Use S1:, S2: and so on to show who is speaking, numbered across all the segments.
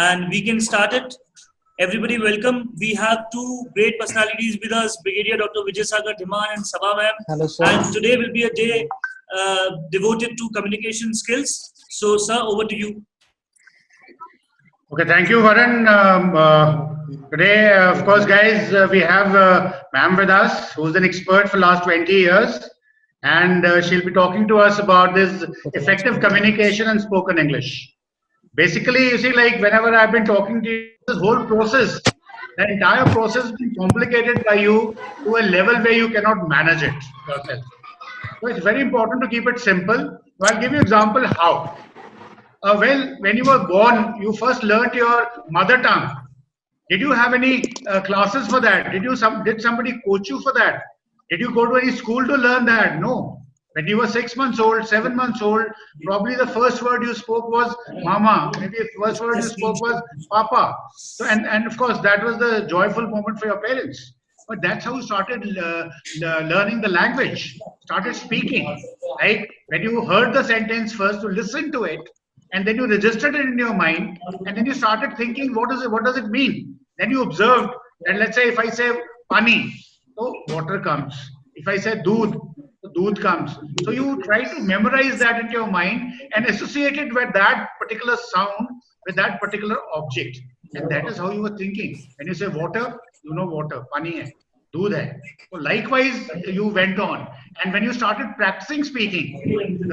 S1: and we can start it. Everybody welcome. We have two great personalities with us, Brigadier Dr. Vijay Sagar Dhiman and Sabha ma'am.
S2: Hello, sir.
S1: And today will be a day devoted to communication skills. So sir, over to you.
S3: Okay, thank you, Varun. Today, of course, guys, we have ma'am with us, who's an expert for last 20 years. And she'll be talking to us about this effective communication and spoken English. Basically, you see, like whenever I've been talking to you, this whole process, the entire process has been complicated by you to a level where you cannot manage it yourself. So it's very important to keep it simple. So I'll give you an example how. Well, when you were born, you first learned your mother tongue. Did you have any classes for that? Did somebody coach you for that? Did you go to any school to learn that? No. When you were 6 months old, 7 months old, probably the first word you spoke was mama. Maybe the first word you spoke was papa. So, and of course, that was the joyful moment for your parents. But that's how you started learning the language, started speaking. Like when you heard the sentence first, you listened to it, and then you registered it in your mind, and then you started thinking, what does it mean? Then you observed, and let's say if I say pani, so water comes. If I say doodh, so doodh comes. So you try to memorize that into your mind and associate it with that particular sound, with that particular object. And that is how you were thinking. When you say water, you know water, pani hai, doodh hai. So likewise, you went on. And when you started practicing speaking,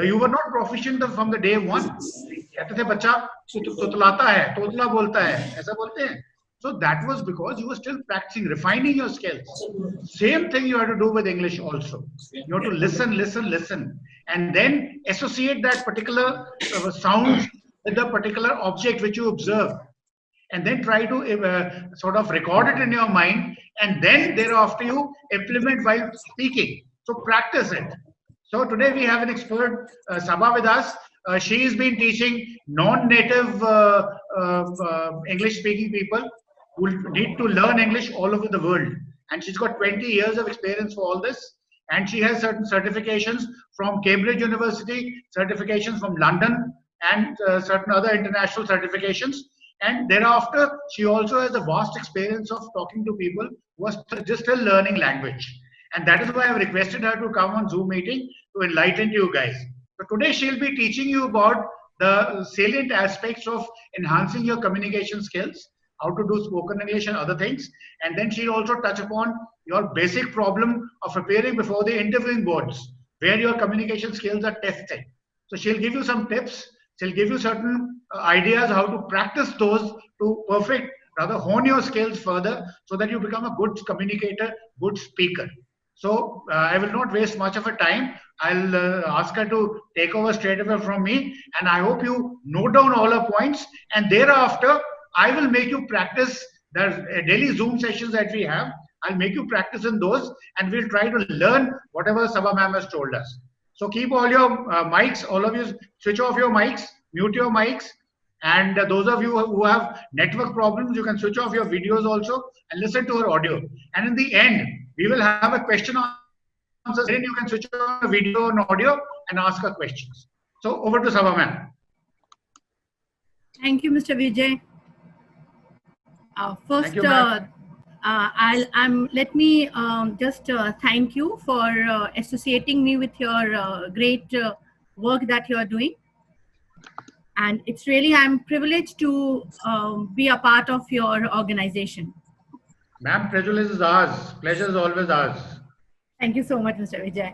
S3: you were not proficient from the day one. कहते थे बच्चा तुतलाता है, तोतला बोलता है, ऐसा बोलते हैं. So that was because you were still practicing, refining your skills. Same thing you have to do with English also. You have to listen, and then associate that particular sound with the particular object which you observe, and then try to sort of record it in your mind, and then thereafter you implement while speaking. So practice it. So today we have an expert, Sabha, with us. She has been teaching non-native English-speaking people who need to learn English all over the world. And she's got 20 years of experience for all this. And she has certain certifications from Cambridge University, certifications from London, and certain other international certifications. And thereafter, she also has a vast experience of talking to people who are just still learning language. And that is why I've requested her to come on Zoom meeting to enlighten you guys. So today she'll be teaching you about the salient aspects of enhancing your communication skills, how to do spoken English and other things. And then she'll also touch upon your basic problem of appearing before the interviewing boards, where your communication skills are tested. So she'll give you some tips. She'll give you certain ideas how to practice those to rather hone your skills further so that you become a good communicator, good speaker. So I will not waste much of a time. I'll ask her to take over straight away from me. And I hope you note down all her points. And thereafter, I will make you practice the daily Zoom sessions that we have. I'll make you practice in those. And we'll try to learn whatever Sabha ma'am has told us. So keep all your mics, all of you switch off your mics, mute your mics. And those of you who have network problems, you can switch off your videos also and listen to her audio. And in the end, we will have a question answer. Then you can switch on the video and audio and ask her questions. So over to Sabha ma'am.
S4: Thank you, Mr. Vijay. First, let me just thank you for associating me with your great work that you are doing. And it's really, I'm privileged to be a part of your organization.
S3: Ma'am, privilege is ours. Pleasure is always ours.
S4: Thank you so much, Mr. Vijay.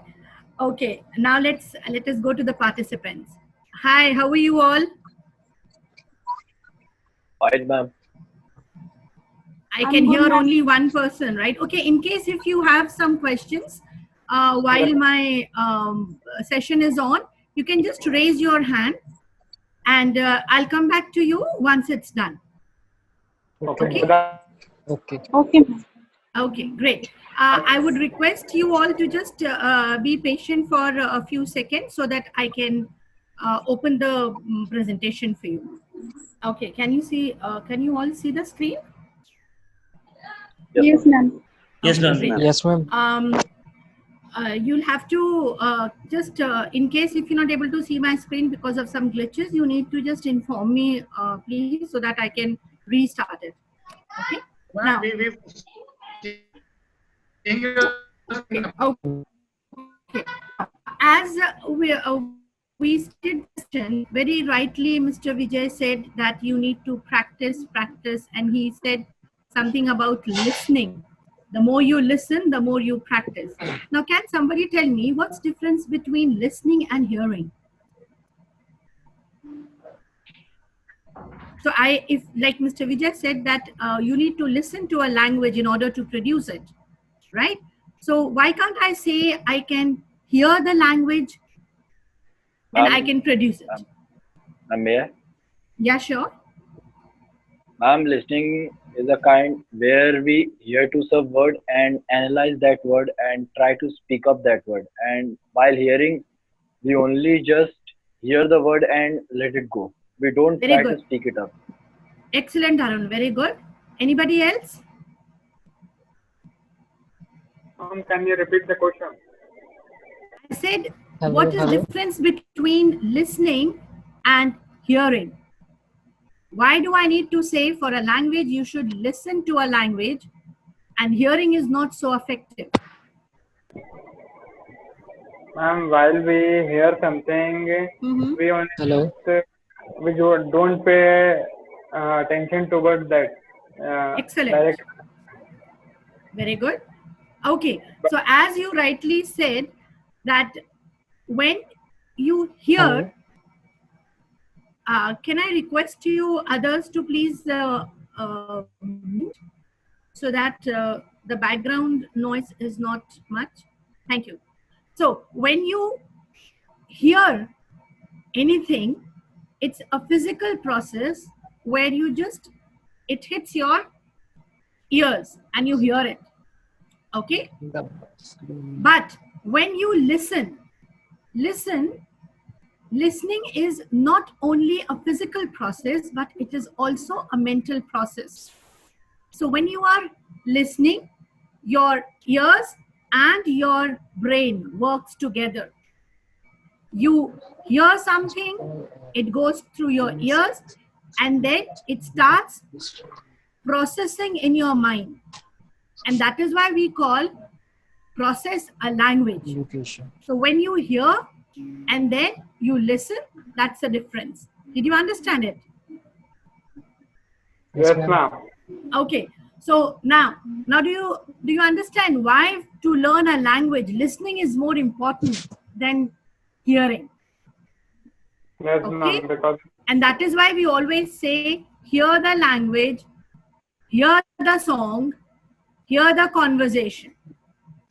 S4: Okay, now let us go to the participants. Hi, how are you all?
S2: Fine, ma'am.
S4: I can hear only one person, right? Okay, in case if you have some questions while my session is on, you can just raise your hand and I'll come back to you once it's done.
S2: Okay.
S4: Okay.
S5: Okay.
S4: Okay, great. I would request you all to just be patient for a few seconds so that I can open the presentation for you. Okay, can you see? Can you all see the screen?
S5: Yes, ma'am.
S1: Yes, ma'am.
S2: Yes, ma'am.
S4: you'll have to just, in case if you're not able to see my screen because of some glitches, you need to just inform me, please, so that I can restart it. Okay. Now,
S3: we've
S4: okay. As we stated, very rightly, Mr. Vijay said that you need to practice, and he said something about listening. The more you listen, the more you practice. Now, can somebody tell me what's the difference between listening and hearing? So if like Mr. Vijay said that you need to listen to a language in order to produce it, right? So why can't I say I can hear the language and I can produce it?
S2: May I?
S4: Yeah, sure.
S2: Ma'am, listening is a kind where we hear to some word and analyze that word and try to speak up that word. And while hearing, we only just hear the word and let it go. We don't
S4: Very
S2: try
S4: good.
S2: to speak it up.
S4: Excellent, Arun. Very good. Anybody else?
S5: Can you repeat the question?
S4: I said, what is the difference between listening and hearing? Why do I need to say for a language you should listen to a language and hearing is not so effective?
S5: Ma'am, while we hear something, we only we don't pay attention towards that.
S4: Excellent. Very good. Okay. So as you rightly said that when you hear, can I request you others to please mute so that the background noise is not much? Thank you. So when you hear anything, it's a physical process where you just, it hits your ears and you hear it. Okay? But when you listening is not only a physical process, but it is also a mental process. So when you are listening, your ears and your brain works together. You hear something, it goes through your ears, and then it starts processing in your mind. And that is why we call process a language. So when you hear and then you listen, that's the difference. Did you understand it?
S5: Yes, ma'am.
S4: Okay. So now do you understand why to learn a language, listening is more important than hearing?
S5: Yes,
S4: Okay.
S5: ma'am. Because
S4: And that is why we always say, hear the language, hear the song, hear the conversation.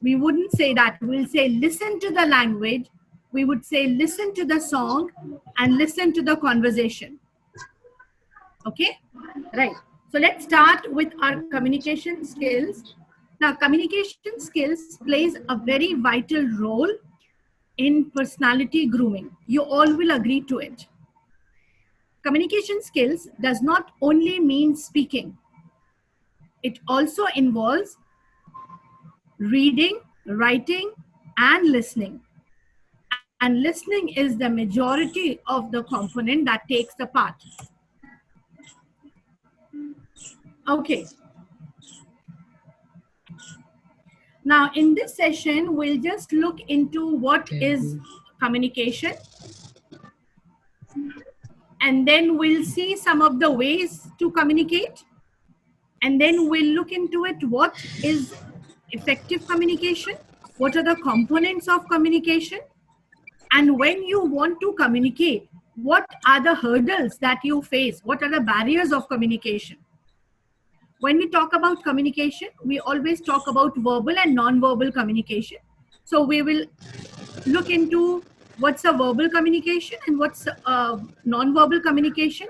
S4: We wouldn't say that. We'll say, listen to the language. We would say, listen to the song and listen to the conversation. Okay? Right. So let's start with our communication skills. Now, communication skills plays a very vital role in personality grooming. You all will agree to it. Communication skills does not only mean speaking. It also involves reading, writing, and listening. And listening is the majority of the component that takes the part. Okay. Now, in this session, we'll just look into what is communication. And then we'll see some of the ways to communicate. And then we'll look into it, what is effective communication, what are the components of communication, and when you want to communicate, what are the hurdles that you face, what are the barriers of communication. When we talk about communication, we always talk about verbal and non-verbal communication. So we will look into what's a verbal communication and what's non-verbal communication,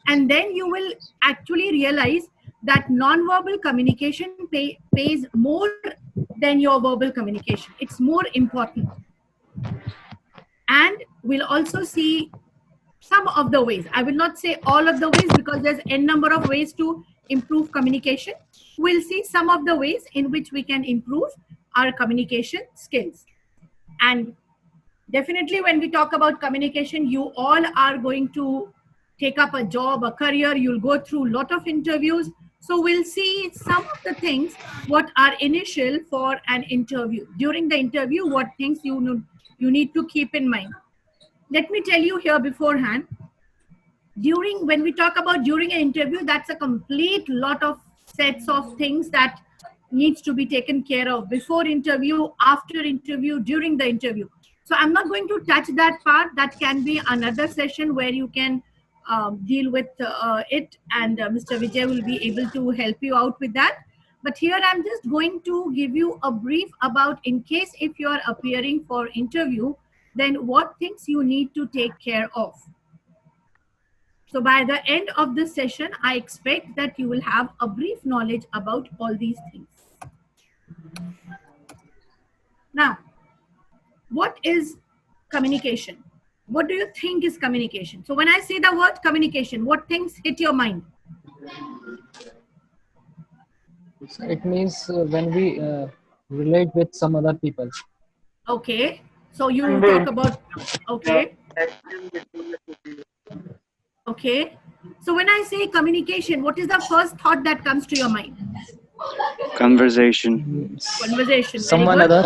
S4: and then you will actually realize that non-verbal communication pays more than your verbal communication. It's more important. And we'll also see some of the ways. I will not say all of the ways because there's n number of ways to improve communication. We'll see some of the ways in which we can improve our communication skills. And definitely when we talk about communication, you all are going to take up a job, a career, you'll go through a lot of interviews. So we'll see some of the things what are initial for an interview. During the interview, what things you need to keep in mind. Let me tell you here beforehand, when we talk about during an interview, that's a complete lot of sets of things that needs to be taken care of before interview, after interview, during the interview. So I'm not going to touch that part. That can be another session where you can deal with it, and Mr. Vijay will be able to help you out with that. But here I'm just going to give you a brief about, in case if you are appearing for interview, then what things you need to take care of. So by the end of this session, I expect that you will have a brief knowledge about all these things. Now, what is communication? What do you think is communication? So when I say the word communication, what things hit your mind?
S6: It means when we relate with some other people.
S4: Okay. So you talk about, okay. Okay. So when I say communication, what is the first thought that comes to your mind?
S7: Conversation.
S4: Conversation.
S6: Someone other.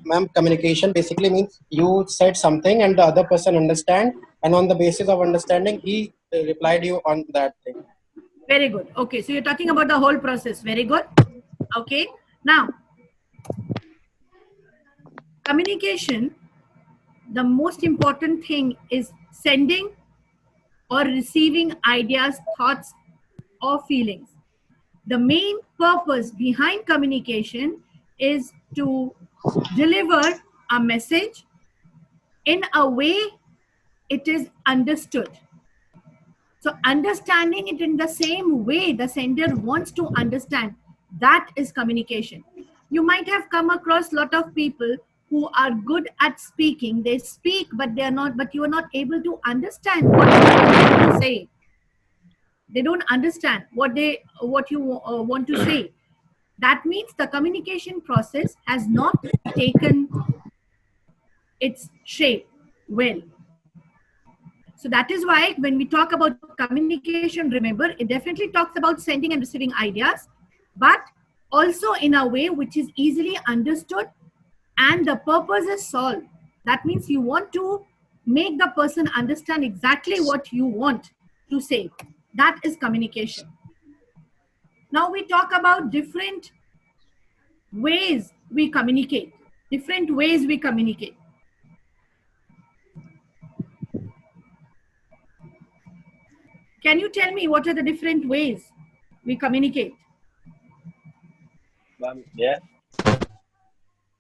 S8: Ma'am, communication basically means you said something and the other person understand, and on the basis of understanding, he replied you on that thing.
S4: Very good. Okay. So you're talking about the whole process. Very good. Okay. Now, communication, the most important thing is sending or receiving ideas, thoughts, or feelings. The main purpose behind communication is to deliver a message in a way it is understood. So understanding it in the same way the sender wants to understand, that is communication. You might have come across a lot of people who are good at speaking. They speak, but you are not able to understand what they say. They don't understand what you want to say. That means the communication process has not taken its shape well. So that is why when we talk about communication, remember, it definitely talks about sending and receiving ideas, but also in a way which is easily understood and the purpose is solved. That means you want to make the person understand exactly what you want to say. That is communication. Now we talk about different ways we communicate. Different ways we communicate. Can you tell me what are the different ways we communicate?
S2: Yeah.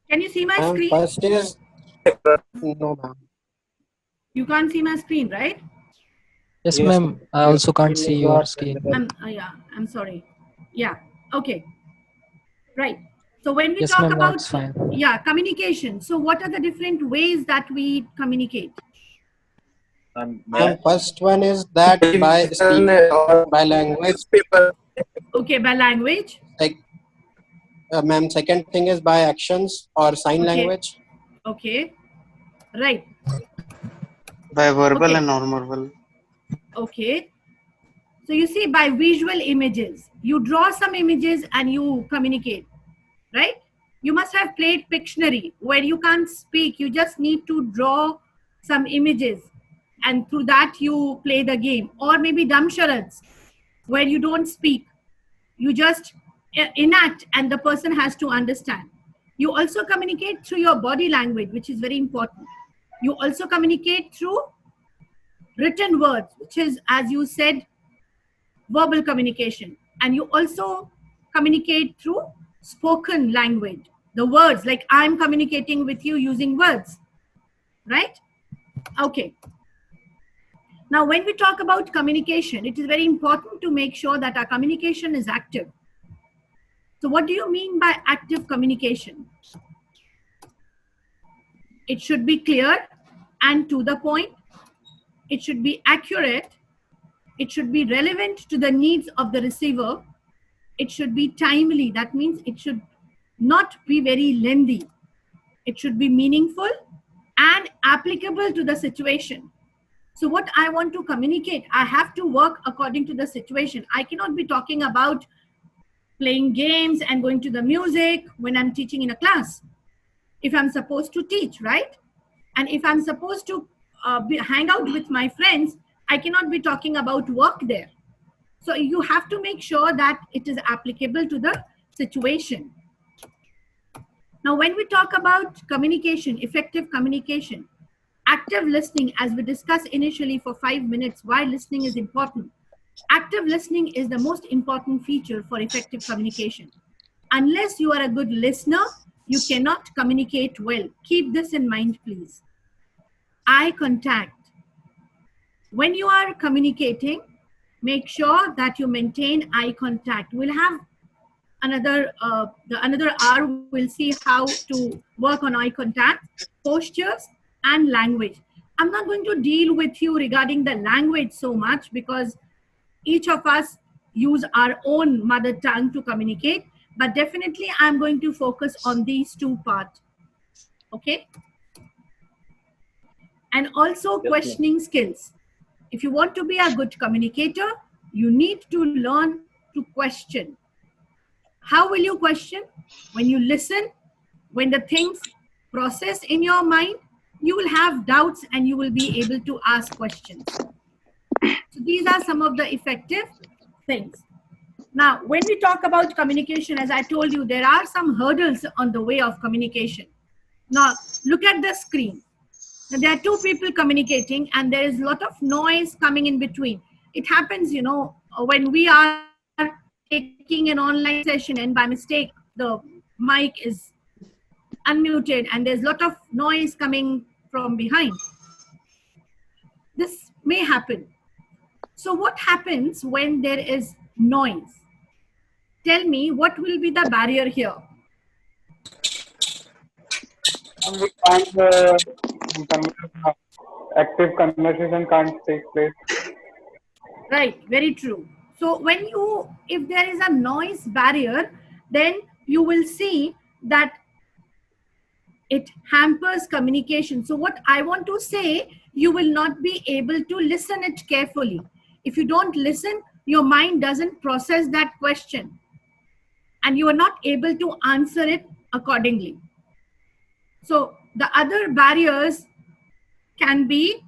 S4: Can you see my screen?
S8: First is no, ma'am.
S4: You can't see my screen, right?
S6: Yes, ma'am. I also can't see your screen.
S4: I'm sorry. Yeah. Okay. Right. So when we
S6: Yes,
S4: talk
S6: ma'am,
S4: about
S6: that's fine.
S4: communication, so what are the different ways that we communicate?
S8: First one is that by speaking, by language.
S4: Okay, by language.
S8: Like, ma'am, second thing is by actions or sign language.
S4: Okay. Right.
S9: By verbal and non-verbal.
S4: Okay. So you see, by visual images, you draw some images and you communicate, right? You must have played Pictionary where you can't speak. You just need to draw some images and through that you play the game. Or maybe dumb charades where you don't speak. You just enact and the person has to understand. You also communicate through your body language, which is very important. You also communicate through written words, which is, as you said, verbal communication. And you also communicate through spoken language. The words, like I'm communicating with you using words, right? Okay. Now, when we talk about communication, it is very important to make sure that our communication is active. So what do you mean by active communication? It should be clear and to the point. It should be accurate. It should be relevant to the needs of the receiver. It should be timely. That means it should not be very lengthy. It should be meaningful and applicable to the situation. So what I want to communicate, I have to work according to the situation. I cannot be talking about playing games and going to the music when I'm teaching in a class. If I'm supposed to teach, right? And if I'm supposed to hang out with my friends, I cannot be talking about work there. So you have to make sure that it is applicable to the situation. Now, when we talk about communication, effective communication, active listening, as we discussed initially for 5 minutes, why listening is important. Active listening is the most important feature for effective communication. Unless you are a good listener, you cannot communicate well. Keep this in mind, please. Eye contact. When you are communicating, make sure that you maintain eye contact. We'll have another hour. We'll see how to work on eye contact, postures, and language. I'm not going to deal with you regarding the language so much because each of us use our own mother tongue to communicate, but definitely I'm going to focus on these two parts. Okay? And also questioning skills. If you want to be a good communicator, you need to learn to question. How will you question? When you listen, when the things process in your mind, you will have doubts and you will be able to ask questions. So these are some of the effective things. Now, when we talk about communication, as I told you, there are some hurdles on the way of communication. Now, look at the screen. There are two people communicating and there is a lot of noise coming in between. It happens, you know, when we are taking an online session and by mistake, the mic is unmuted and there's a lot of noise coming from behind. This may happen. So what happens when there is noise? Tell me, what will be the barrier here?
S5: We can't, active conversation can't take place.
S4: Right, very true. So when you, if there is a noise barrier, then you will see that it hampers communication. So what I want to say, you will not be able to listen it carefully. If you don't listen, your mind doesn't process that question and you are not able to answer it accordingly. So the other barriers can be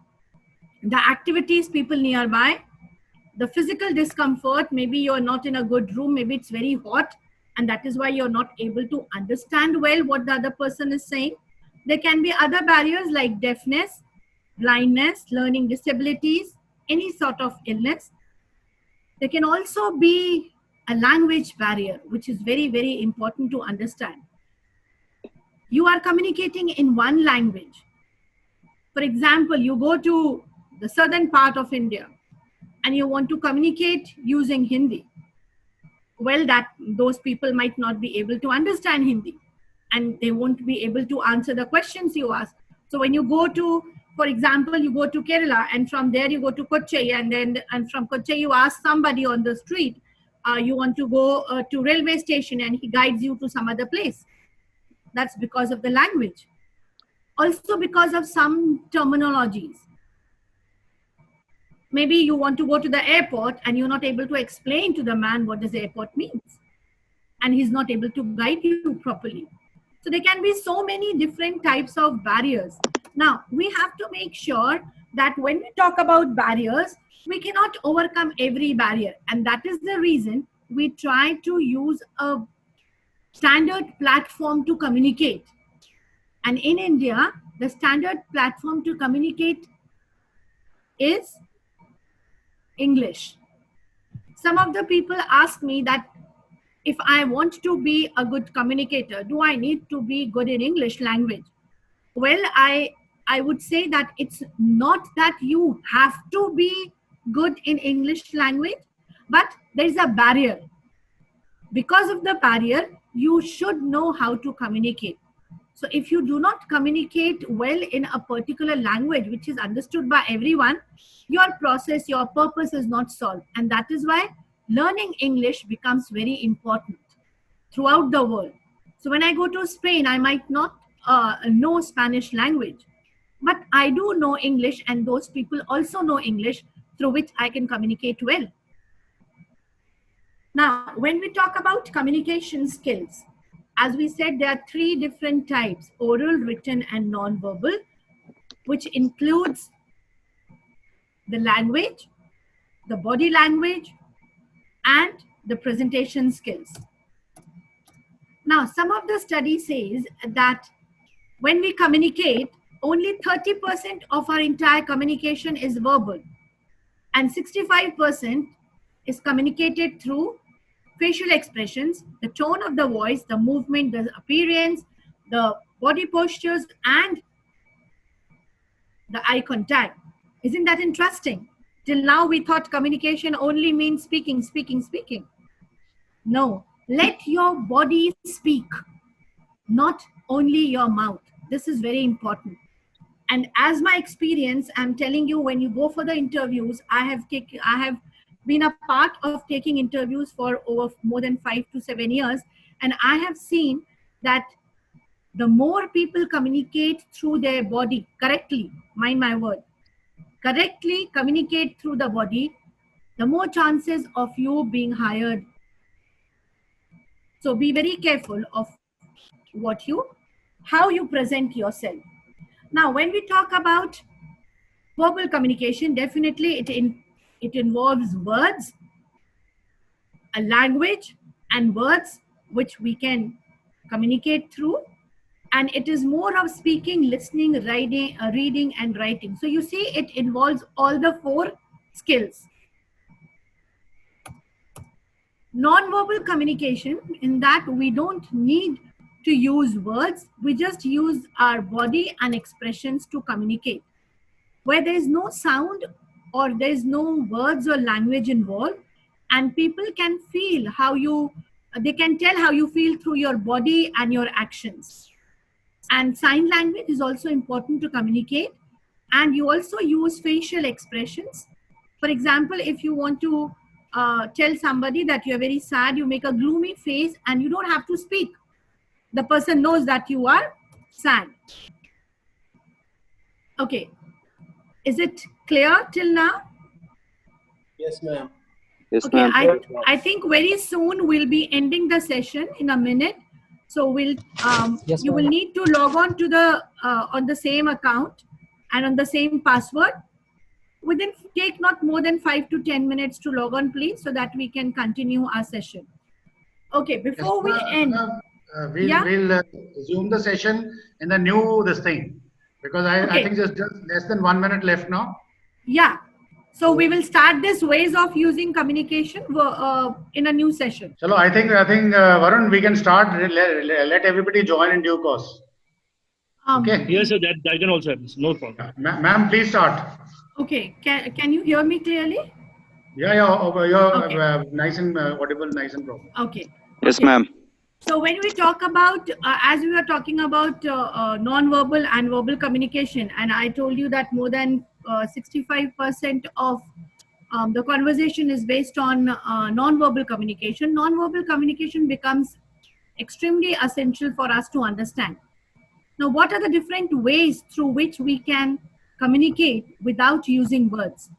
S4: the activities, people nearby, the physical discomfort. Maybe you're not in a good room, maybe it's very hot and that is why you're not able to understand well what the other person is saying. There can be other barriers like deafness, blindness, learning disabilities, any sort of illness. There can also be a language barrier, which is very, very important to understand. You are communicating in one language. For example, you go to the southern part of India and you want to communicate using Hindi. Well, those people might not be able to understand Hindi and they won't be able to answer the questions you ask. So when you go to, for example, you go to Kerala and from there you go to Kochi and from Kochi you ask somebody on the street, you want to go to railway station and he guides you to some other place. That's because of the language. Also because of some terminologies. Maybe you want to go to the airport and you're not able to explain to the man what does airport means. And he's not able to guide you properly. So there can be so many different types of barriers. Now, we have to make sure that when we talk about barriers, we cannot overcome every barrier. And that is the reason we try to use a standard platform to communicate. And in India, the standard platform to communicate is English. Some of the people ask me that if I want to be a good communicator, do I need to be good in English language? Well, I would say that it's not that you have to be good in English language, but there is a barrier. Because of the barrier, you should know how to communicate. So if you do not communicate well in a particular language, which is understood by everyone, your process, your purpose is not solved. And that is why learning English becomes very important throughout the world. So when I go to Spain, I might not know Spanish language, but I do know English, and those people also know English, through which I can communicate well. Now, when we talk about communication skills, as we said, there are 3 different types: oral, written, and non-verbal, which includes the language, the body language, and the presentation skills. Now, some of the study says that when we communicate, only 30% of our entire communication is verbal, and 65% is communicated through facial expressions, the tone of the voice, the movement, the appearance, the body postures, and the eye contact. Isn't that interesting? Till now, we thought communication only means speaking, speaking, speaking. No, let your body speak, not only your mouth. This is very important. And as my experience, I'm telling you, when you go for the interviews, I have been a part of taking interviews for over more than 5 to 7 years. And I have seen that the more people communicate through their body correctly, mind my word, correctly communicate through the body, the more chances of you being hired. So be very careful of how you present yourself. Now, when we talk about verbal communication, definitely it involves words, a language, and words which we can communicate through. And it is more of speaking, listening, reading, and writing. So you see, it involves all the 4 skills. Non-verbal communication, in that we don't need to use words, we just use our body and expressions to communicate. Where there is no sound or there is no words or language involved, and people can feel they can tell how you feel through your body and your actions. And sign language is also important to communicate, and you also use facial expressions. For example, if you want to tell somebody that you're very sad, you make a gloomy face and you don't have to speak. The person knows that you are sad. Okay. Is it clear till now?
S8: Yes, ma'am.
S9: Yes,
S4: Okay,
S9: ma'am.
S4: I think very soon we'll be ending the session in a minute. So
S6: Yes,
S4: you will
S6: ma'am.
S4: need to log on to the on the same account and on the same password. Take not more than 5 to 10 minutes to log on, please, so that we can continue our session. Okay, before we end.
S3: We'll resume the session in the new thing, because I think just less than 1 minute left now.
S4: Yeah. So we will start this ways of using communication in a new session.
S3: Chalo, I think Varun, we can start. Let everybody join in due course. Okay.
S1: Yes, sir. That can also happen. No problem.
S3: Ma'am, please start.
S4: Okay. Can you hear me clearly?
S3: Yeah. You're nice and audible, nice and proper.
S4: Okay.
S9: Yes, ma'am.
S4: So when we talk about, as we were talking about non-verbal and verbal communication, and I told you that more than 65% of the conversation is based on non-verbal communication. Non-verbal communication becomes extremely essential for us to understand. Now, what are the different ways through which we can communicate without using words?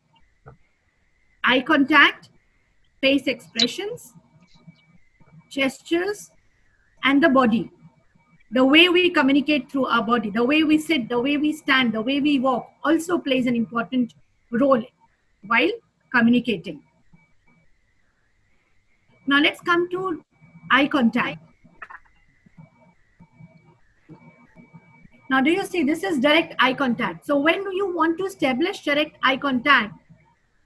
S4: Eye contact, face expressions, gestures, and the body. The way we communicate through our body, the way we sit, the way we stand, the way we walk also plays an important role while communicating. Now let's come to eye contact. Now do you see, this is direct eye contact. So when you want to establish direct eye contact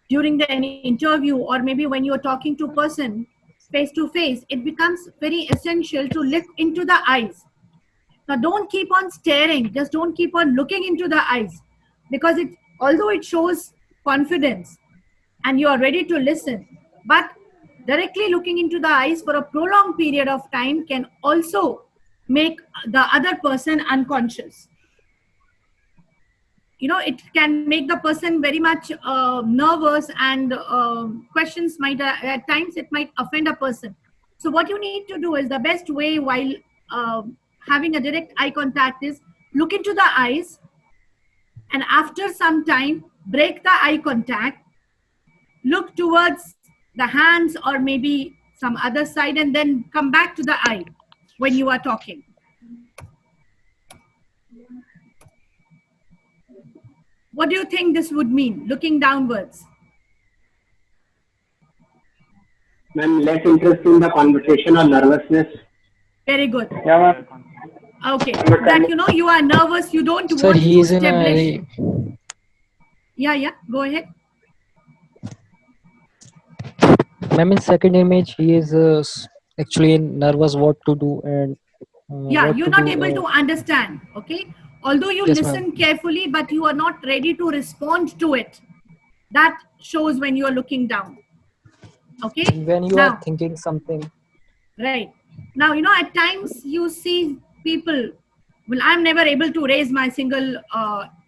S4: during the interview, or maybe when you're talking to a person face to face, it becomes very essential to look into the eyes. Now don't keep on staring, just don't keep on looking into the eyes, because although it shows confidence and you are ready to listen, but directly looking into the eyes for a prolonged period of time can also make the other person unconscious. You know, it can make the person very much nervous, and questions might, at times it might offend a person. So what you need to do is, the best way while having a direct eye contact is look into the eyes, and after some time, break the eye contact, look towards the hands or maybe some other side, and then come back to the eye when you are talking. What do you think this would mean, looking downwards?
S7: Ma'am, less interest in the conversation or nervousness.
S4: Very good.
S5: Yeah, ma'am.
S4: Okay, that you know you are nervous, you don't
S6: Sir,
S4: want
S6: he
S4: to
S6: is in
S4: establish.
S6: a...
S4: Yeah, go ahead.
S6: Ma'am, in second image, he is actually nervous what to do and
S4: Yeah,
S6: what
S4: you're
S6: to
S4: not
S6: do.
S4: able to understand, okay? Although you
S6: Yes,
S4: listen carefully, but you are not ready to respond to it. That shows when you are looking down. Okay?
S6: When you
S4: Now,
S6: are thinking something.
S4: right. Now, you know, at times you see people, well, I'm never able to raise my single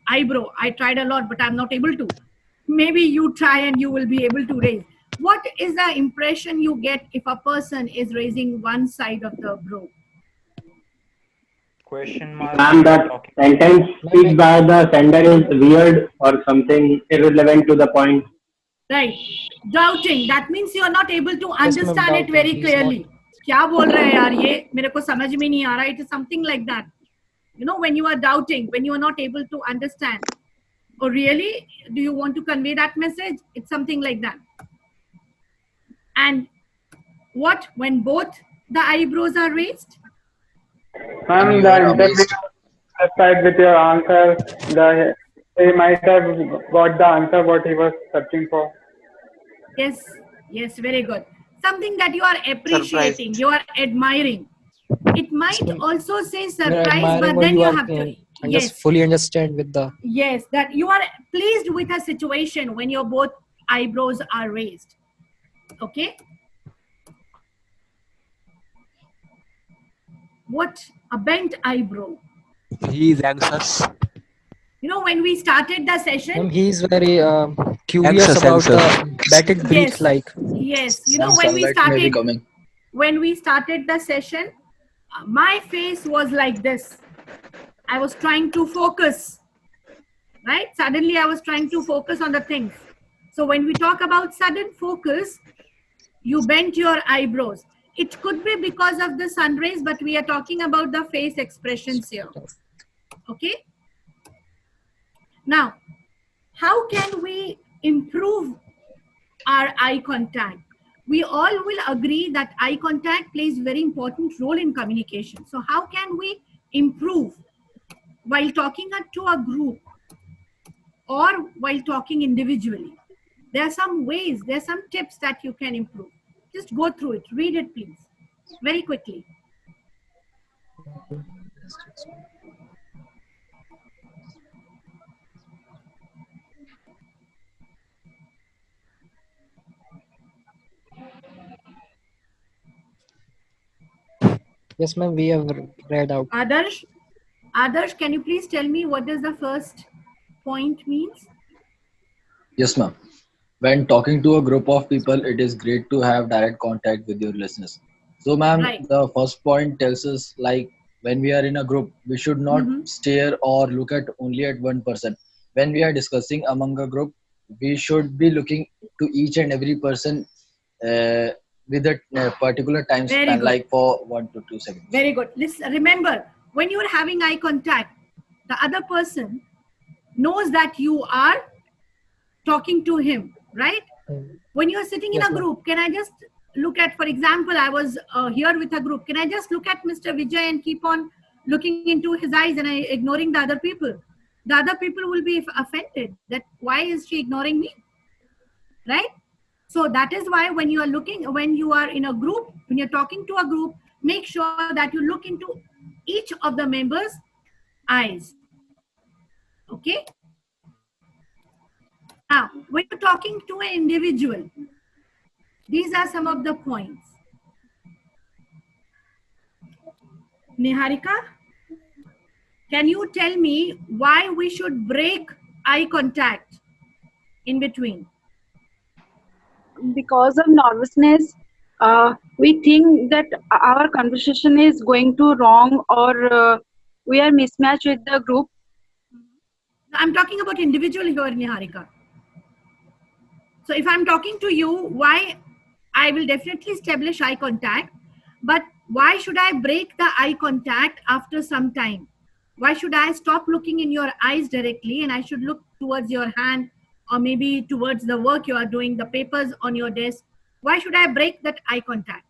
S4: eyebrow. I tried a lot, but I'm not able to. Maybe you try and you will be able to raise. What is the impression you get if a person is raising one side of the brow?
S10: Question mark.
S7: Ma'am, the sentence speak by the sender is weird or something irrelevant to the point.
S4: Right. Doubting. That means you are not able to
S6: Yes, ma'am,
S4: understand it
S6: doubting.
S4: very
S6: He's
S4: clearly. क्या बोल रहा है यार ये मेरे को समझ में नहीं आ रहा. It is something like that. You know, when you are doubting, when you are not able to understand. Oh, really? Do you want to convey that message? It's something like that. And what when both the eyebrows are raised?
S5: Ma'am, the interviewer satisfied with your answer. He might have got the answer what he was searching for.
S4: Yes, yes, very good. Something that you are appreciating,
S9: Surprised.
S4: you are admiring. It might also say surprise,
S6: admiring
S4: but
S6: or
S4: then you
S6: are
S4: have to.
S6: and
S4: Yes,
S6: just fully understand with the...
S4: yes, that you are pleased with a situation when your both eyebrows are raised. Okay. What a bent eyebrow.
S11: He is anxious.
S4: You know, when we started the session,
S6: He is very curious
S11: Anxious,
S6: about
S11: anxious.
S6: the bated breath,
S4: Yes.
S6: like.
S4: yes, you know, when we started the session, my face was like this. I was trying to focus, right? Suddenly I was trying to focus on the things. So when we talk about sudden focus, you bent your eyebrows. It could be because of the sun rays, but we are talking about the face expressions here. Okay. Now, how can we improve our eye contact? We all will agree that eye contact plays very important role in communication. So how can we improve while talking to a group or while talking individually? There are some ways, there are some tips that you can improve. Just go through it. Read it, please. Very quickly.
S6: Yes, ma'am, we have read out.
S4: Adarsh, can you please tell me what does the first point means?
S12: Yes, ma'am. When talking to a group of people, it is great to have direct contact with your listeners. So, ma'am,
S4: Right.
S12: the first point tells us like when we are in a group, we should not stare or look at only at one person. When we are discussing among a group, we should be looking to each and every person with a particular time
S4: Very
S12: span,
S4: good.
S12: like for 1 to 2 seconds.
S4: Very good. Listen, remember, when you are having eye contact, the other person knows that you are talking to him, right? When you are sitting in
S6: Yes,
S4: a
S6: ma'am.
S4: group, can I just look at, for example, I was here with a group. Can I just look at Mr. Vijay and keep on looking into his eyes and ignoring the other people? The other people will be offended that why is she ignoring me, right? So that is why when you are in a group, when you're talking to a group, make sure that you look into each of the members' eyes. Okay? Now, when you're talking to an individual, these are some of the points. Niharika, can you tell me why we should break eye contact in between?
S13: Because of nervousness,
S10: we think that our conversation is going to wrong, or we are mismatched with the group.
S4: I'm talking about individual here, Niharika. So if I'm talking to you, why I will definitely establish eye contact, but why should I break the eye contact after some time? Why should I stop looking in your eyes directly and I should look towards your hand or maybe towards the work you are doing, the papers on your desk? Why should I break that eye contact?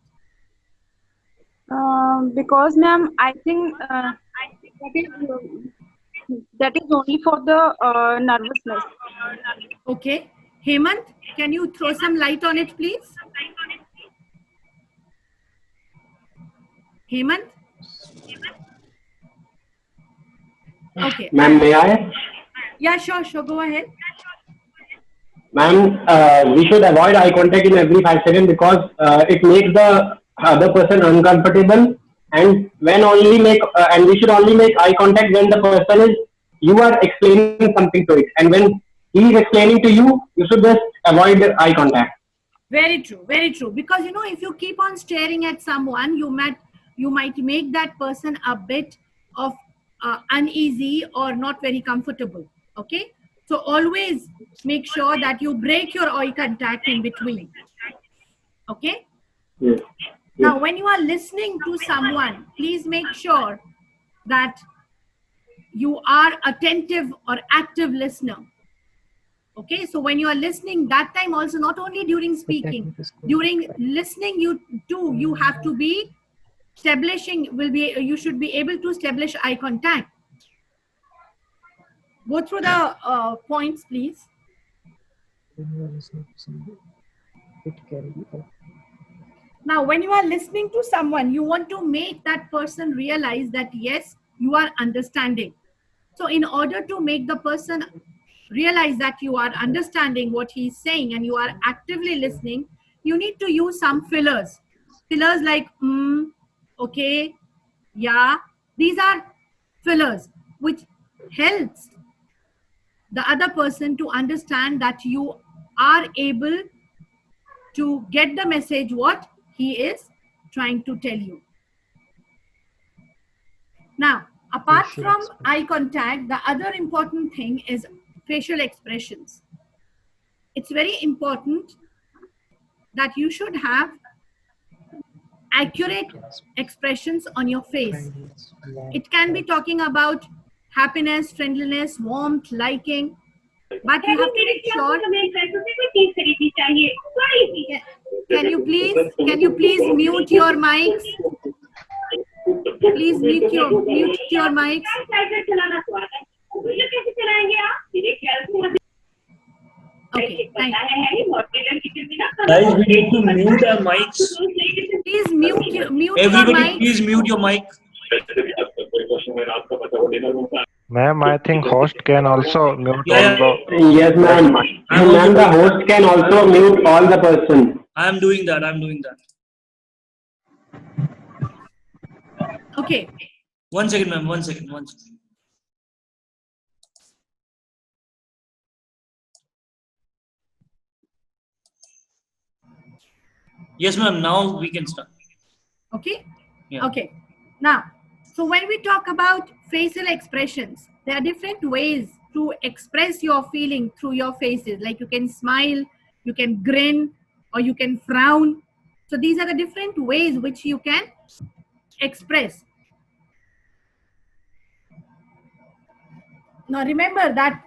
S10: Because ma'am, I think that is only for the nervousness.
S4: Okay. Hemant, can you throw some light on it, please? Hemant? Okay.
S7: Ma'am, may I?
S4: Yeah, sure, go ahead.
S7: Ma'am, we should avoid eye contact in every 5 seconds because it makes the other person uncomfortable, and and we should only make eye contact when the person is, you are explaining something to it, and when he is explaining to you, you should just avoid eye contact.
S4: Very true, very true. Because if you keep on staring at someone, you might make that person a bit of uneasy or not very comfortable. Okay, so always make sure that you break your eye contact in between. Okay.
S7: Yes.
S4: Now, when you are listening to someone, please make sure that you are attentive or active listener. Okay, so when you are listening, that time also, not only during speaking, during listening, you have to be you should be able to establish eye contact. Go through the points, please. Now, when you are listening to someone, you want to make that person realize that, yes, you are understanding. So in order to make the person realize that you are understanding what he's saying and you are actively listening, you need to use some fillers. Fillers like, okay, yeah. These are fillers which helps the other person to understand that you are able to get the message what he is trying to tell you. Now, apart from eye contact, the other important thing is facial expressions. It's very important that you should have accurate expressions on your face. It can be talking about happiness, friendliness, warmth, liking, but you have to make sure. Can you please mute your mics? Please mute your mics. Okay, thank you.
S1: Guys, we need to mute our mics.
S4: Please mute
S1: Everybody,
S4: your mic.
S1: please mute your mic.
S13: Ma'am, I think host can also mute all the...
S7: Yes, ma'am. Ma'am, the host can also mute all the person.
S1: I am doing that.
S4: Okay.
S1: One second, ma'am. One second. Yes, ma'am. Now we can start.
S4: Okay.
S1: Yeah.
S4: Okay. Now, so when we talk about facial expressions, there are different ways to express your feeling through your faces. Like you can smile, you can grin, or you can frown. So these are the different ways which you can express. Now remember that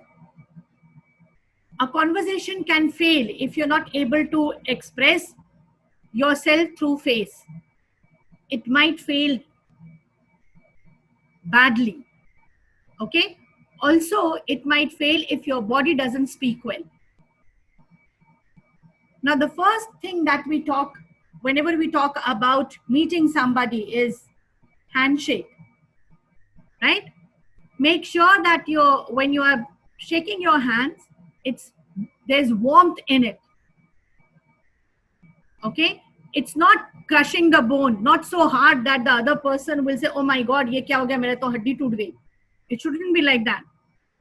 S4: a conversation can fail if you're not able to express yourself through face. It might fail badly. Okay. Also, it might fail if your body doesn't speak well. Now, the first thing that we talk, whenever we talk about meeting somebody, is handshake, right? Make sure that when you are shaking your hands, there's warmth in it. Okay. It's not crushing the bone, not so hard that the other person will say, oh my God, ye kya ho gaya, mere to haddi toot gayi. It shouldn't be like that.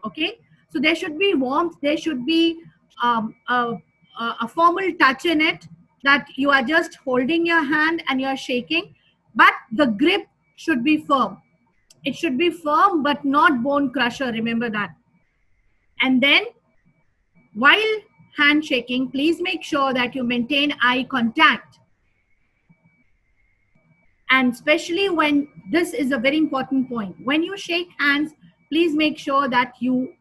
S4: Okay. So there should be warmth. There should be a formal touch in it. that you are just holding your hand and you're shaking, but the grip should be firm. It should be firm but not bone crusher, remember that. And then while handshaking, please make sure that you maintain eye contact. And especially when, this is a very important point, when you shake hands, please make sure that you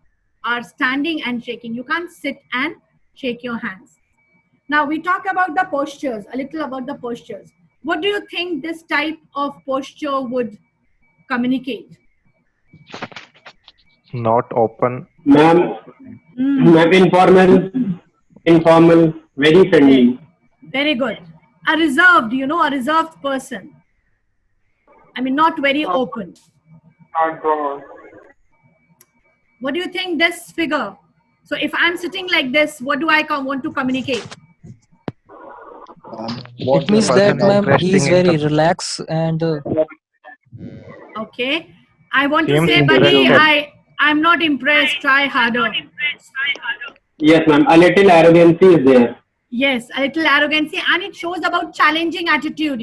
S4: are standing and shaking. You can't sit and shake your hands. Now we talk about the postures, a little about the postures. What do you think this type of posture would communicate?
S13: Not open.
S7: Ma'am, informal, very friendly.
S4: Very good. A reserved, a reserved person. I mean, not very open. What do you think this figure? So if I'm sitting like this, what do I want to communicate?
S6: It means that, ma'am, he is very relaxed and.
S4: Okay. I want to say, buddy, I'm not impressed. Try harder.
S7: Yes, ma'am. A little arrogancy is there.
S4: Yes, a little arrogancy, and it shows about challenging attitude,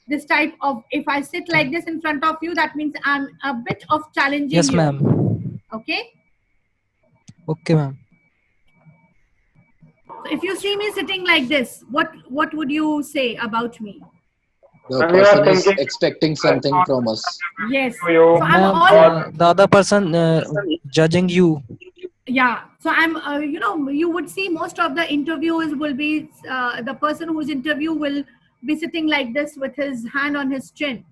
S4: This type of, if I sit like this in front of you, that means I'm a bit of challenging.
S6: Yes, ma'am.
S4: Okay?
S6: Okay, ma'am.
S4: So if you see me sitting like this, what would you say about me?
S12: The person is expecting something from us.
S4: Yes. So I'm
S6: the other person judging you.
S4: Yeah. So I'm, you would see most of the interviewers will be, the person whose interview will be sitting like this with his hand on his chin.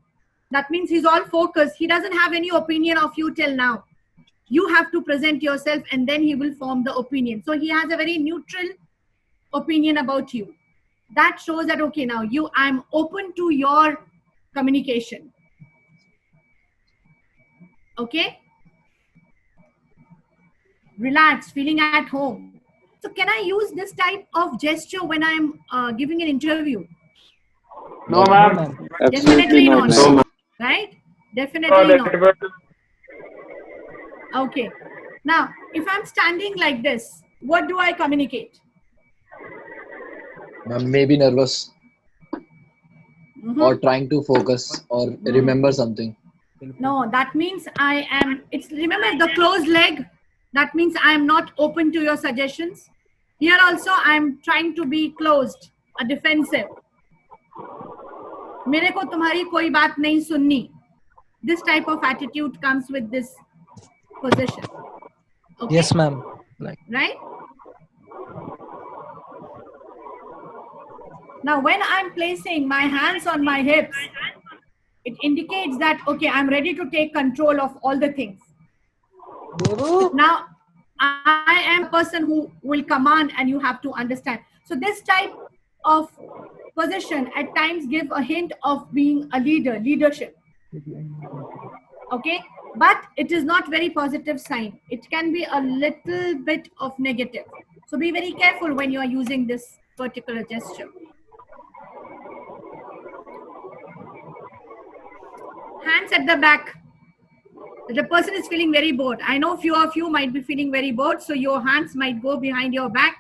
S4: That means he's all focused. He doesn't have any opinion of you till now. You have to present yourself and then he will form the opinion. So he has a very neutral opinion about you. That shows that, okay, now I'm open to your communication. Okay? Relax, feeling at home. So can I use this type of gesture when I'm giving an interview?
S5: No, ma'am.
S4: Definitely not.
S5: No,
S4: right? Definitely not. Okay. Now, if I'm standing like this, what do I communicate?
S12: Maybe nervous. Or trying to focus or remember something.
S4: No, that means remember the closed leg? That means I am not open to your suggestions. Here also, I am trying to be closed, a defensive. मेरे को तुम्हारी कोई बात नहीं सुननी. This type of attitude comes with this position. Okay?
S6: Yes, ma'am.
S4: Right? Now, when I'm placing my hands on my hips, it indicates that, okay, I'm ready to take control of all the things. Now, I am a person who will command and you have to understand. So this type of position at times give a hint of being a leadership. Okay? But it is not very positive sign. It can be a little bit of negative. So be very careful when you are using this particular gesture. Hands at the back. The person is feeling very bored. I know few of you might be feeling very bored, so your hands might go behind your back.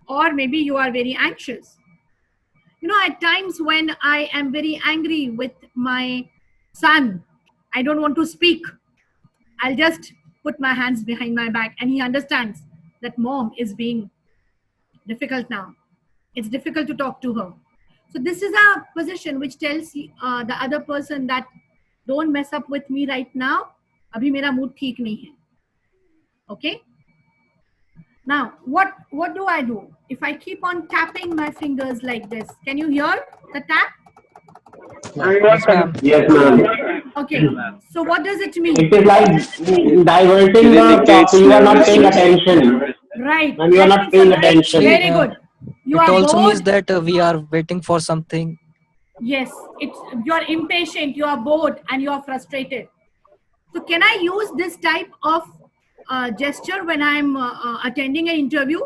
S4: Or maybe you are very anxious. At times when I am very angry with my son, I don't want to speak. I'll just put my hands behind my back and he understands that mom is being difficult now. It's difficult to talk to her. So this is a position which tells the other person that don't mess up with me right now. Abhi mera mood theek nahi hai. Okay? Now, what do I do? If I keep on tapping my fingers like this, can you hear the tap?
S7: Yes, ma'am. Yes, ma'am.
S4: Okay. So what does it mean?
S7: It is like diverting the talk. You are not paying attention.
S4: Right.
S7: And you are not paying attention.
S4: Very good.
S6: It also means that we are waiting for something.
S4: Yes, you are impatient, you are bored, and you are frustrated. So can I use this type of gesture when I'm attending an interview?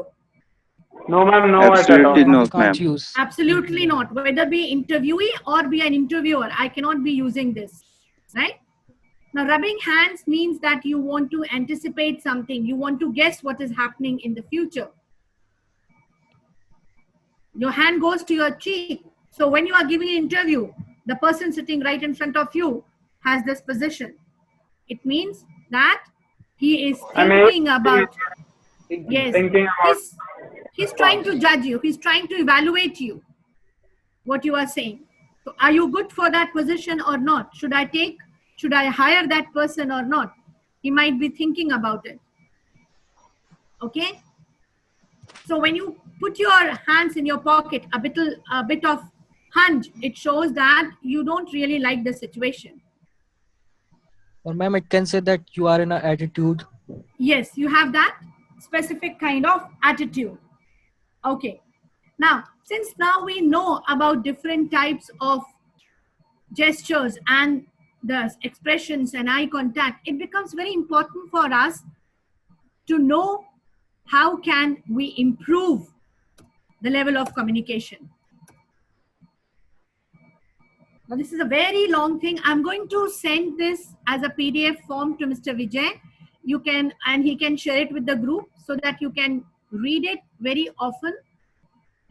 S5: No, ma'am. No,
S9: absolutely not, ma'am.
S4: Absolutely not. Whether be interviewee or be an interviewer, I cannot be using this. Right? Now, rubbing hands means that you want to anticipate something. You want to guess what is happening in the future. Your hand goes to your cheek. So when you are giving an interview, the person sitting right in front of you has this position. It means that he is thinking about, yes, he's trying to judge you. He's trying to evaluate you, what you are saying. So are you good for that position or not? Should I hire that person or not? He might be thinking about it. Okay. So when you put your hands in your pocket, a bit of hunch, it shows that you don't really like the situation.
S6: Or ma'am, it can say that you are in an attitude.
S4: Yes, you have that specific kind of attitude. Okay. Now, since now we know about different types of gestures and the expressions and eye contact, it becomes very important for us to know how can we improve the level of communication. Now, this is a very long thing. I'm going to send this as a PDF form to Mr. Vijay. You can, and he can share it with the group so that you can read it very often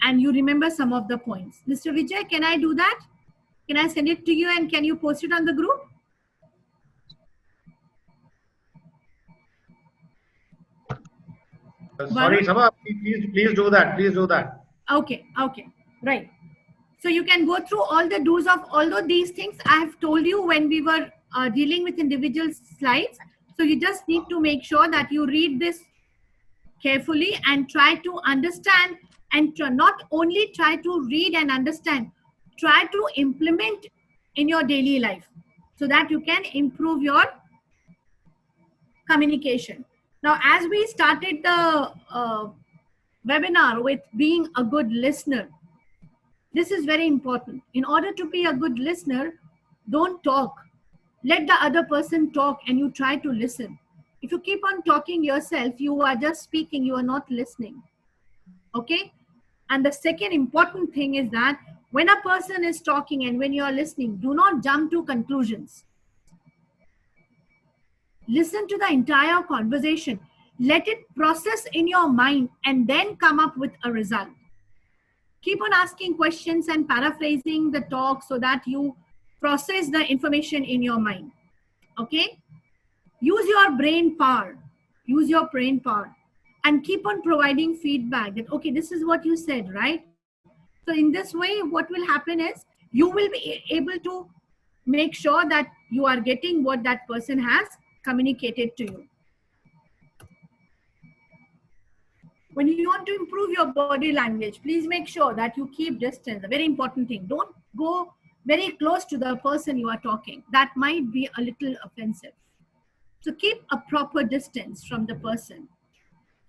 S4: and you remember some of the points. Mr. Vijay, can I do that? Can I send it to you and can you post it on the group?
S3: Sorry, Sabha, please do that. Please do that.
S4: Okay, okay, right. So you can go through all the do's of all of these things I have told you when we were dealing with individual slides. So you just need to make sure that you read this carefully and try to understand, and not only try to read and understand, try to implement in your daily life so that you can improve your communication. Now, as we started the webinar with being a good listener, this is very important. In order to be a good listener, don't talk. Let the other person talk and you try to listen. If you keep on talking yourself, you are just speaking, you are not listening. Okay? And the second important thing is that when a person is talking and when you are listening, do not jump to conclusions. Listen to the entire conversation. Let it process in your mind and then come up with a result. Keep on asking questions and paraphrasing the talk so that you process the information in your mind. Okay? Use your brain power. Use your brain power. And keep on providing feedback that, okay, this is what you said, right? So in this way, what will happen is you will be able to make sure that you are getting what that person has communicated to you. When you want to improve your body language, please make sure that you keep distance. A very important thing. Don't go very close to the person you are talking. That might be a little offensive. So keep a proper distance from the person.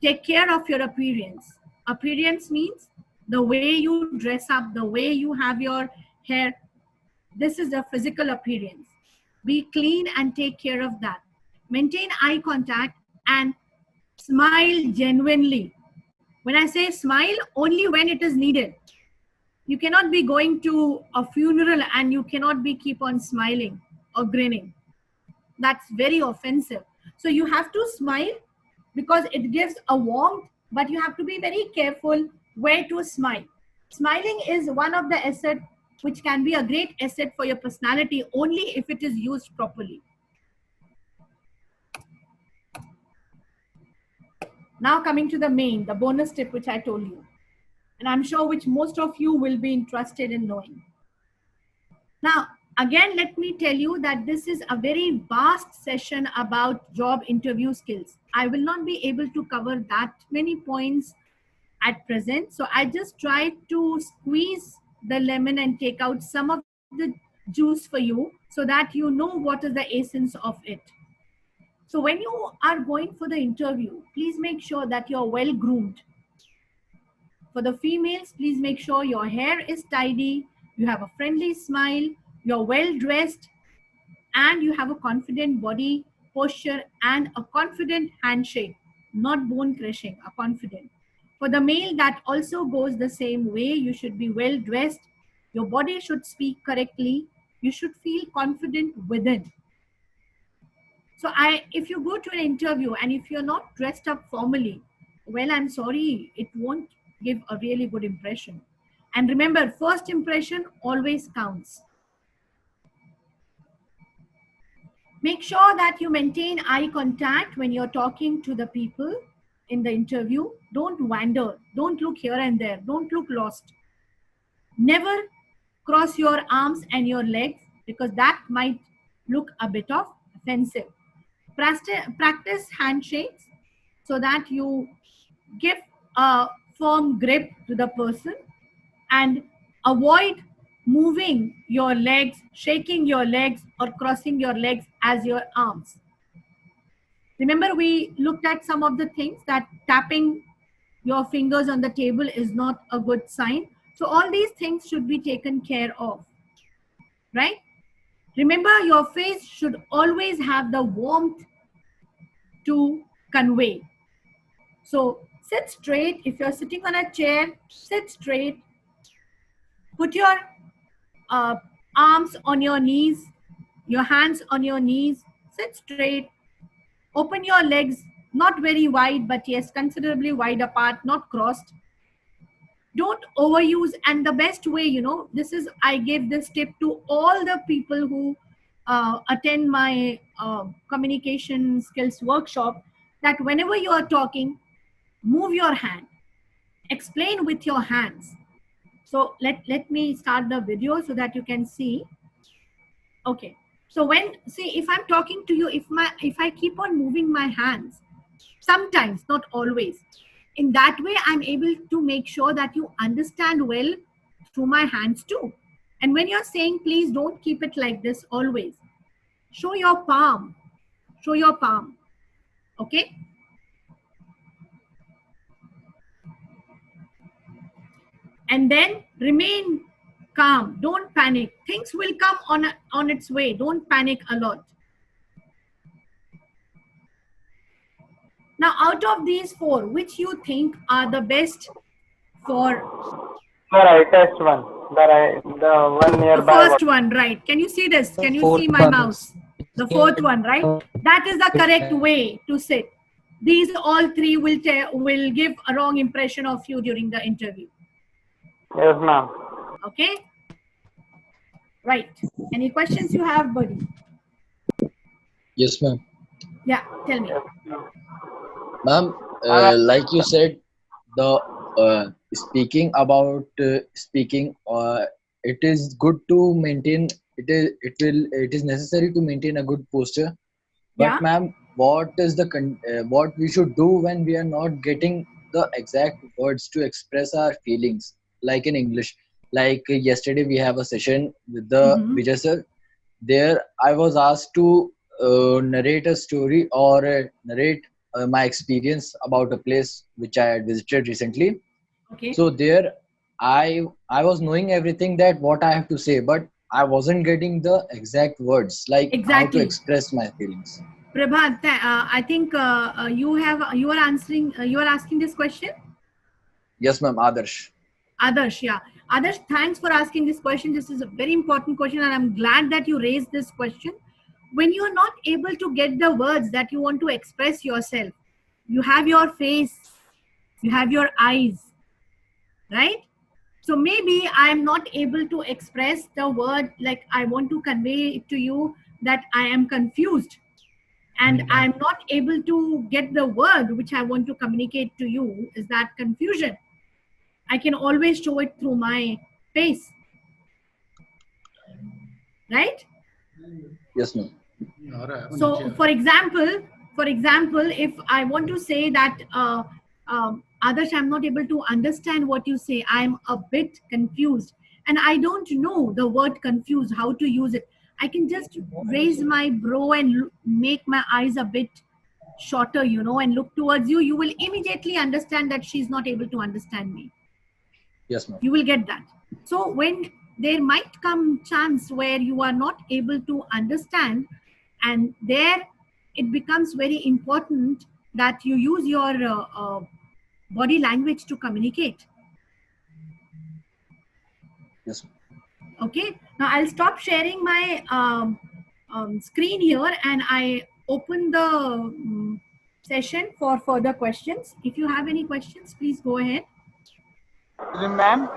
S4: Take care of your appearance. Appearance means the way you dress up, the way you have your hair. This is the physical appearance. Be clean and take care of that. Maintain eye contact and smile genuinely. When I say smile, only when it is needed. You cannot be going to a funeral and you cannot be keep on smiling or grinning. That's very offensive. So you have to smile because it gives a warmth, but you have to be very careful where to smile. Smiling is one of the assets which can be a great asset for your personality only if it is used properly. Now coming to the bonus tip which I told you, and I'm sure which most of you will be interested in knowing. Now, again, let me tell you that this is a very vast session about job interview skills. I will not be able to cover that many points at present. So I just tried to squeeze the lemon and take out some of the juice for you so that you know what is the essence of it. So when you are going for the interview, please make sure that you're well groomed. For the females, please make sure your hair is tidy, you have a friendly smile, you're well dressed, and you have a confident body posture and a confident handshake, not bone crushing, a confident. For the male, that also goes the same way. You should be well dressed, your body should speak correctly, you should feel confident within. So if you go to an interview and if you're not dressed up formally, well, I'm sorry, it won't give a really good impression. And remember, first impression always counts. Make sure that you maintain eye contact when you're talking to the people in the interview. Don't wander. Don't look here and there. Don't look lost. Never cross your arms and your legs because that might look a bit of offensive. Practice handshakes so that you give a firm grip to the person, and avoid moving your legs, shaking your legs, or crossing your legs as your arms. Remember, we looked at some of the things that tapping your fingers on the table is not a good sign. So all these things should be taken care of, right? Remember, your face should always have the warmth to convey. So sit straight. If you're sitting on a chair, sit straight. Put your arms on your knees, your hands on your knees. Sit straight. Open your legs, not very wide, but yes, considerably wide apart, not crossed. Don't overuse. And the best way, you know, I gave this tip to all the people who attend my communication skills workshop, that whenever you are talking, move your hand. Explain with your hands. So let me start the video so that you can see. Okay. So if I'm talking to you, if I keep on moving my hands, sometimes, not always, in that way, I'm able to make sure that you understand well through my hands too. And when you're saying, please don't keep it like this always. Show your palm. Show your palm. Okay? And then remain calm. Don't panic. Things will come on its way. Don't panic a lot. Now, out of these four, which you think are the best for?
S5: The rightest one. The one nearby.
S4: The first one, right? Can you see this? Can you see my mouse? The fourth one, right? That is the correct way to sit. These all three will give a wrong impression of you during the interview.
S5: Yes, ma'am.
S4: Okay. Right. Any questions you have, buddy?
S12: Yes, ma'am.
S4: Yeah, tell me.
S12: Ma'am, like you said, the speaking about speaking, it is good to maintain. It is necessary to maintain a good posture. But
S4: Yeah.
S12: ma'am, what is what we should do when we are not getting the exact words to express our feelings, like in English? Like yesterday, we have a session with the Vijay sir. There, I was asked to narrate a story or narrate my experience about a place which I had visited recently.
S4: Okay.
S12: So there, I was knowing everything that what I have to say, but I wasn't getting the exact words, like how to
S4: Exactly.
S12: express my feelings.
S4: Prabhat, I think you are asking this question.
S12: Yes, ma'am. Adarsh.
S4: Adarsh, yeah. Adarsh, thanks for asking this question. This is a very important question, and I'm glad that you raised this question. When you're not able to get the words that you want to express yourself, you have your face, you have your eyes, right? So maybe I'm not able to express the word, like I want to convey it to you that I am confused, and I'm not able to get the word which I want to communicate to you is that confusion. I can always show it through my face, right?
S12: Yes, ma'am.
S4: So, for example, if I want to say that, Adarsh, I'm not able to understand what you say. I'm a bit confused, and I don't know the word confused, how to use it. I can just raise my brow and make my eyes a bit shorter, you know, and look towards you. You will immediately understand that she's not able to understand me.
S12: Yes, ma'am.
S4: You will get that. So when there might come chance where you are not able to understand, and there it becomes very important that you use your body language to communicate.
S12: Yes.
S4: Okay. Now I'll stop sharing my screen here, and I open the session for further questions. If you have any questions, please go ahead.
S5: Ma'am.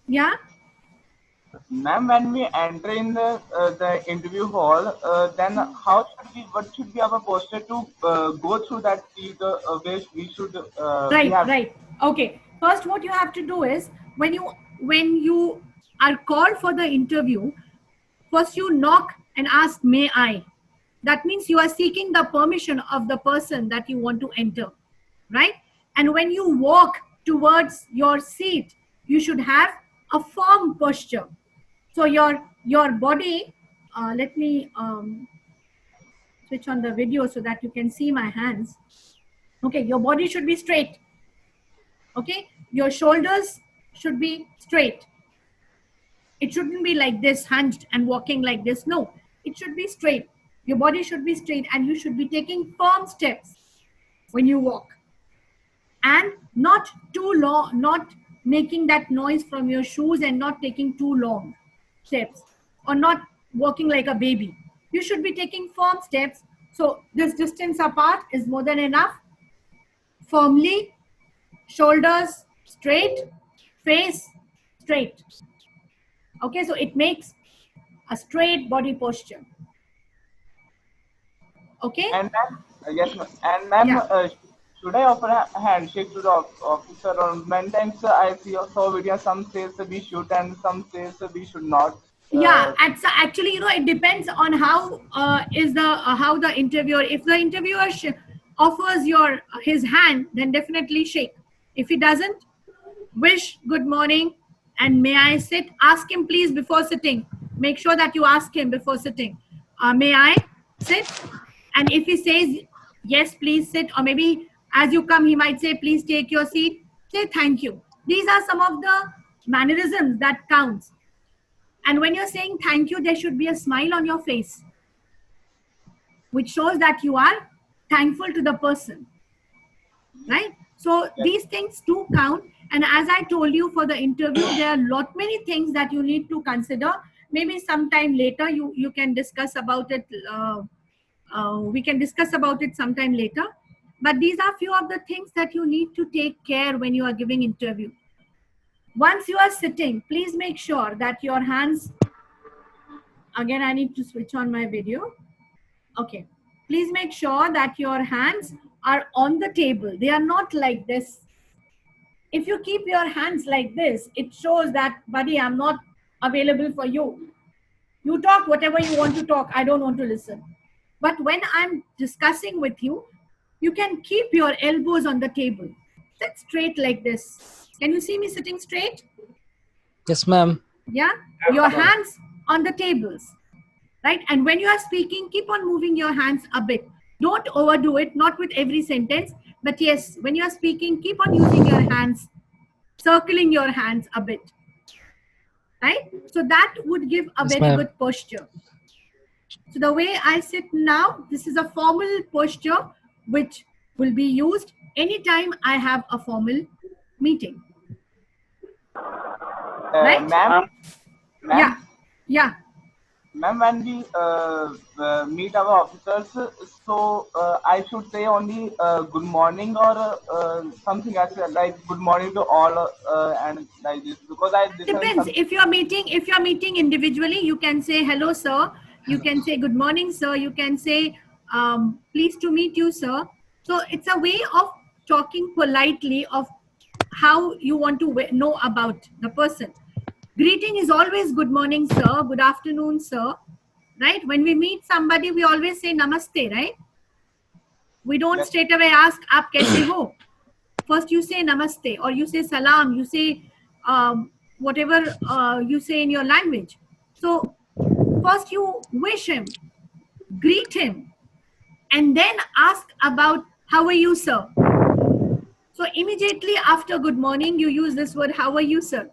S4: Yeah.
S14: Ma'am, when we enter in the interview hall, then what should be our posture to go through that seat, where we should we have.
S4: Right. Okay. First, what you have to do is when you are called for the interview, first you knock and ask, "May I?" That means you are seeking the permission of the person that you want to enter, right? And when you walk towards your seat, you should have a firm posture. So your body. Let me switch on the video so that you can see my hands. Okay, your body should be straight. Okay, your shoulders should be straight. It shouldn't be like this, hunched and walking like this. No, it should be straight. Your body should be straight and you should be taking firm steps when you walk. And not too long, not making that noise from your shoes and not taking too long steps or not walking like a baby. You should be taking firm steps. So this distance apart is more than enough. Firmly, shoulders straight, face straight. Okay, so it makes a straight body posture. Okay.
S14: And ma'am, yes, ma'am. And ma'am, should I offer a handshake to the officer? Or many times I saw videos. Some says we should, and some says we should not.
S4: Yeah, actually, it depends on how how the interviewer. If the interviewer offers his hand, then definitely shake. If he doesn't, wish good morning and may I sit. Ask him please before sitting. Make sure that you ask him before sitting. May I sit? And if he says yes, please sit, or maybe as you come, he might say please take your seat. Say thank you. These are some of the mannerisms that counts. And when you're saying thank you, there should be a smile on your face, which shows that you are thankful to the person, right? So these things do count. And as I told you for the interview, there are many things that you need to consider. Maybe sometime later you can discuss about it. We can discuss about it sometime later. But these are few of the things that you need to take care when you are giving interview. Once you are sitting, please make sure that your hands, again, I need to switch on my video. Okay. Please make sure that your hands are on the table. They are not like this. If you keep your hands like this, it shows that, buddy, I'm not available for you. You talk whatever you want to talk. I don't want to listen. But when I'm discussing with you, you can keep your elbows on the table. Sit straight like this. Can you see me sitting straight?
S6: Yes, ma'am.
S4: Yeah? Your hands on the tables, right? And when you are speaking, keep on moving your hands a bit. Don't overdo it, not with every sentence. But yes, when you are speaking, keep on using your hands, circling your hands a bit, right? So that would give a very good posture. So the way I sit now, this is a formal posture which will be used anytime I have a formal meeting. Right?
S14: Ma'am?
S4: Yeah.
S14: Ma'am, when we meet our officers, so I should say only good morning or something else like good morning to all and like this, because
S4: depends. If you are meeting individually, you can say hello, sir. You can say good morning, sir. You can say pleased to meet you, sir. So it's a way of talking politely of how you want to know about the person. Greeting is always good morning, sir. Good afternoon, sir. Right? When we meet somebody, we always say namaste, right? We don't straight away ask, aap kaise ho? First you say namaste, or you say salam, you say whatever you say in your language. So first you wish him, greet him, and then ask about how are you, sir? So immediately after good morning, you use this word, how are you, sir?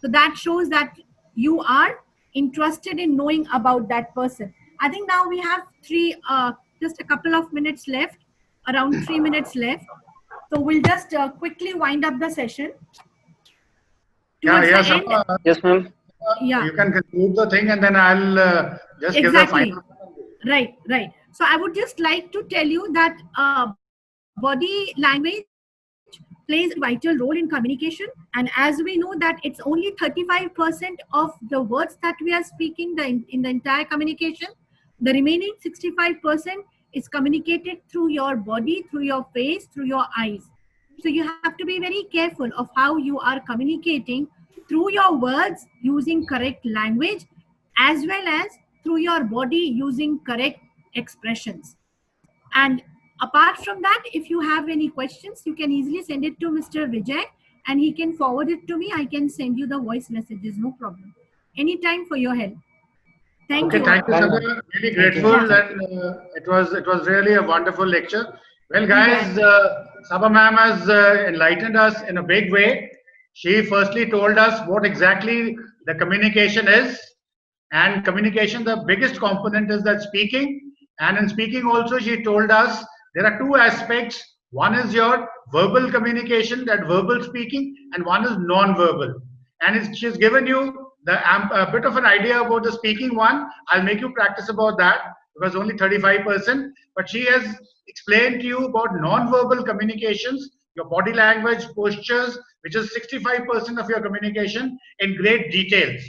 S4: So that shows that you are interested in knowing about that person. I think now we have just a couple of minutes left, around 3 minutes left. So we'll just quickly wind up the session.
S3: Yes,
S2: ma'am.
S4: Yeah.
S3: You can conclude the thing and then I'll just give the final.
S4: Right. So I would just like to tell you that body language plays a vital role in communication. And as we know that it's only 35% of the words that we are speaking in the entire communication. The remaining 65% is communicated through your body, through your face, through your eyes. So you have to be very careful of how you are communicating through your words using correct language, as well as through your body using correct expressions. And apart from that, if you have any questions, you can easily send it to Mr. Vijay and he can forward it to me. I can send you the voice messages, no problem. Anytime for your help. Thank you.
S3: Thank you, Sabha. Really grateful, and it was really a wonderful lecture. Well, guys, Sabha ma'am has enlightened us in a big way. She firstly told us what exactly the communication is, and communication, the biggest component is that speaking. And in speaking also, she told us there are two aspects. One is your verbal communication, that verbal speaking, and one is non-verbal. And she's given you a bit of an idea about the speaking one. I'll make you practice about that because only 35%. But she has explained to you about non-verbal communications, your body language, postures, which is 65% of your communication in great details.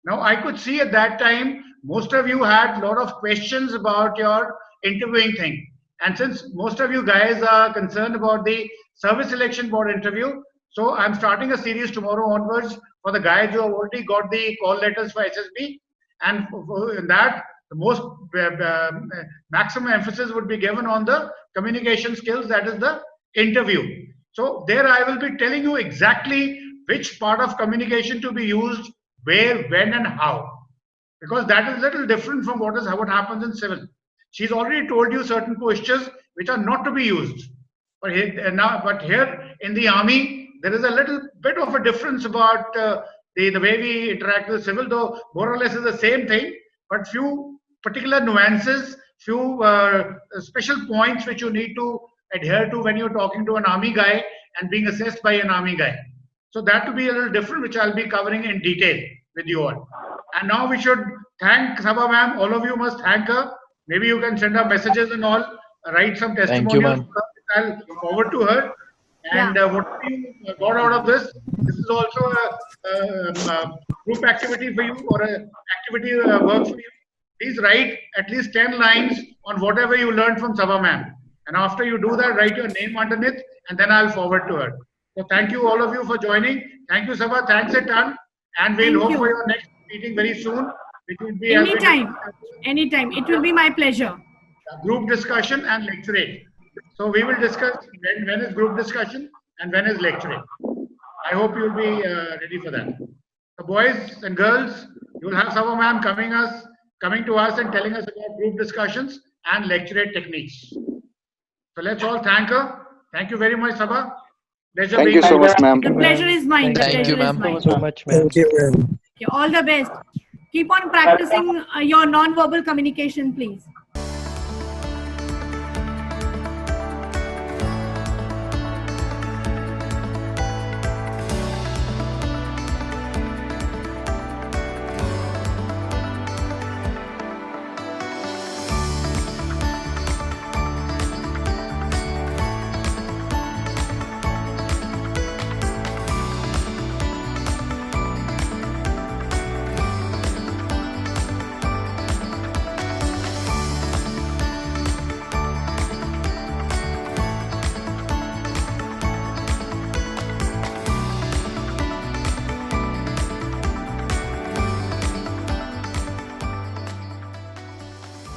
S3: Now, I could see at that time, most of you had a lot of questions about your interviewing thing. And since most of you guys are concerned about the Service Selection Board interview, so I'm starting a series tomorrow onwards for the guys who have already got the call letters for SSB. And in that, the most maximum emphasis would be given on the communication skills, that is the interview. So there I will be telling you exactly which part of communication to be used, where, when, and how. Because that is a little different from what happens in civil. She's already told you certain postures which are not to be used. But here in the army, there is a little bit of a difference about the way we interact with civil, though more or less is the same thing, but few particular nuances, few special points which you need to adhere to when you're talking to an army guy and being assessed by an army guy. So that to be a little different, which I'll be covering in detail with you all. And now we should thank Sabha ma'am. All of you must thank her. Maybe you can send her messages and all, write some testimonials. I'll forward to her. And what you got out of this is also a group activity for you, or an activity work for you. Please write at least 10 lines on whatever you learned from Sabha ma'am. And after you do that, write your name underneath, and then I'll forward to her. So thank you all of you for joining. Thank you, Sabha. Thanks a ton. And we'll hope for your next meeting very soon. It will be
S4: anytime. Anytime. It will be my pleasure.
S3: Group discussion and lecturing. So we will discuss when is group discussion and when is lecturing. I hope you'll be ready for that. So boys and girls, you will have Sabha ma'am coming to us and telling us about group discussions and lecturate techniques. So let's all thank her. Thank you very much, Sabha. Pleasure.
S9: Thank you so much, ma'am.
S4: The pleasure is mine.
S11: Thank you, ma'am.
S6: Thank you so much, ma'am.
S11: Thank you, ma'am.
S4: All the best. Keep on practicing your non-verbal communication, please.